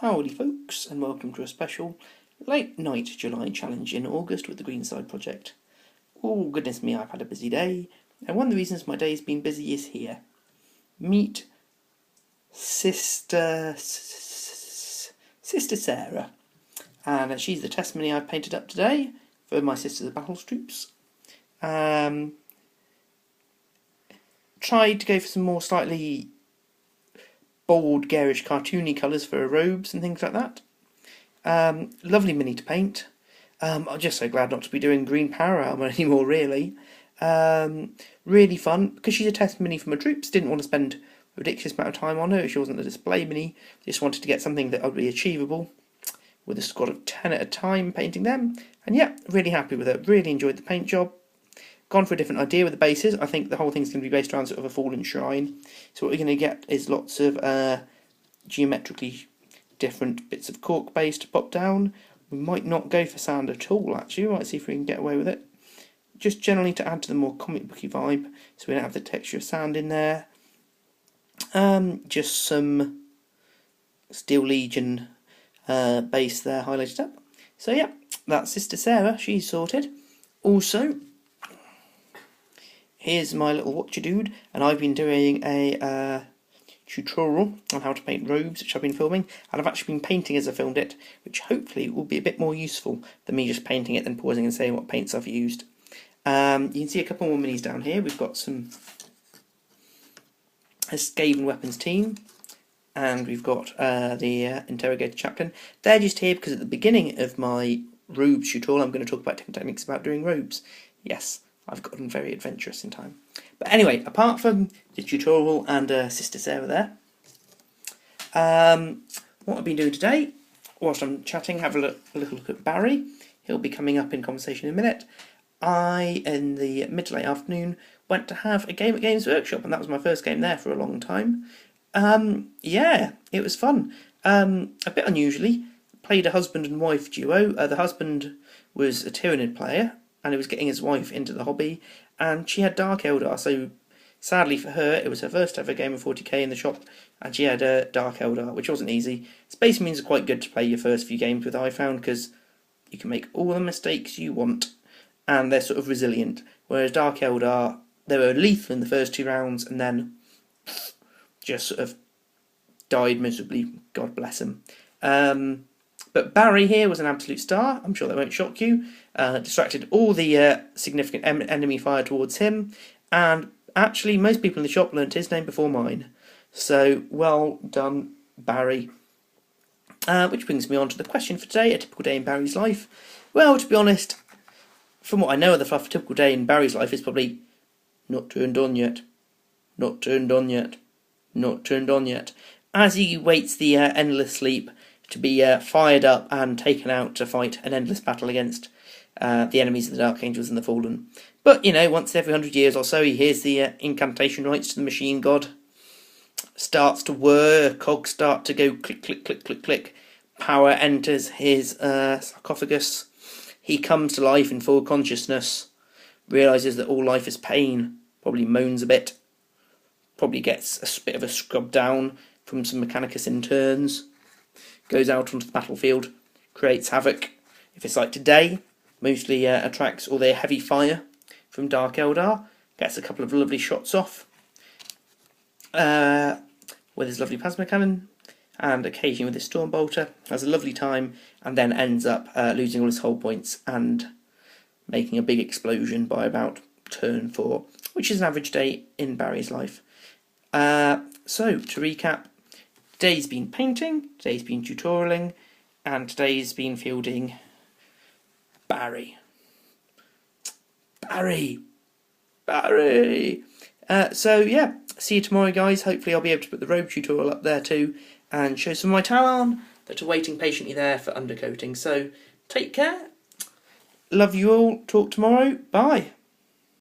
Howdy folks, and welcome to a special late night July challenge in August with the Greenside Project. Oh goodness me, I've had a busy day, and one of the reasons my day's been busy is here. Meet Sister Sarah, and she's the testimony I've painted up today for my Sisters of Battles troops. Tried to go for some more slightly bold, garish, cartoony colours for her robes and things like that. Lovely mini to paint. I'm just so glad not to be doing green power armour anymore, really. Really fun, because she's a test mini for my troops. Didn't want to spend a ridiculous amount of time on her. She wasn't a display mini. Just wanted to get something that would be achievable with a squad of 10 at a time, painting them. And yeah, really happy with it. Really enjoyed the paint job. Gone for a different idea with the bases. I think the whole thing's going to be based around sort of a fallen shrine. So what we're going to get is lots of geometrically different bits of cork base to pop down. We might not go for sand at all, actually. We might see if we can get away with it. Just generally to add to the more comic booky vibe, so we don't have the texture of sand in there. Just some Steel Legion base there highlighted up. So yeah, that's Sister Sarah. She's sorted. Also, here's my little watcher dude, and I've been doing a tutorial on how to paint robes, which I've been filming, and I've actually been painting as I filmed it, which hopefully will be a bit more useful than me just painting it, then pausing and saying what paints I've used. You can see a couple more minis down here. We've got some Skaven Weapons team, and we've got the Interrogator Chaplain. They're just here because at the beginning of my robes tutorial I'm going to talk about different techniques about doing robes. Yes, I've gotten very adventurous in time. But anyway, apart from the tutorial and Sister Sarah there, what I've been doing today, whilst I'm chatting, have a little look at Barry. He'll be coming up in conversation in a minute. I, in the mid to late afternoon, went to have a game at Games Workshop, and that was my first game there for a long time. Yeah, it was fun. A bit unusually, played a husband and wife duo. The husband was a Tyranid player, and he was getting his wife into the hobby, and she had Dark Eldar, so sadly for her, it was her first ever game of 40k in the shop, and she had Dark Eldar, which wasn't easy. Space Marines are quite good to play your first few games with, I found, because you can make all the mistakes you want, and they're sort of resilient, whereas Dark Eldar, they were lethal in the first 2 rounds, and then just sort of died miserably, God bless him. But Barry here was an absolute star. I'm sure that won't shock you. Distracted all the significant enemy fire towards him, and actually most people in the shop learnt his name before mine. So well done, Barry. Which brings me on to the question for today: a typical day in Barry's life. Well, to be honest, from what I know of the fluff, a typical day in Barry's life is probably not turned on yet, not turned on yet, not turned on yet, as he waits the endless sleep to be fired up and taken out to fight an endless battle against the enemies of the Dark Angels and the Fallen. But, you know, once every 100 years or so, he hears the incantation rites to the machine god, starts to whir, cogs start to go click, click, click, click, click, power enters his sarcophagus, he comes to life in full consciousness, realises that all life is pain, probably moans a bit, probably gets a bit of a scrub down from some Mechanicus interns, goes out onto the battlefield, creates havoc. If it's like today, mostly attracts all their heavy fire from Dark Eldar, gets a couple of lovely shots off with his lovely plasma cannon, and occasionally with his storm bolter, has a lovely time, and then ends up losing all his hull points and making a big explosion by about turn 4, which is an average day in Barry's life. So, to recap, today's been painting, today's been tutorialing, and today's been fielding Barry. Barry! Barry! So yeah, see you tomorrow guys. Hopefully I'll be able to put the robe tutorial up there too, and show some of my Talon that are waiting patiently there for undercoating. So, take care. Love you all. Talk tomorrow. Bye.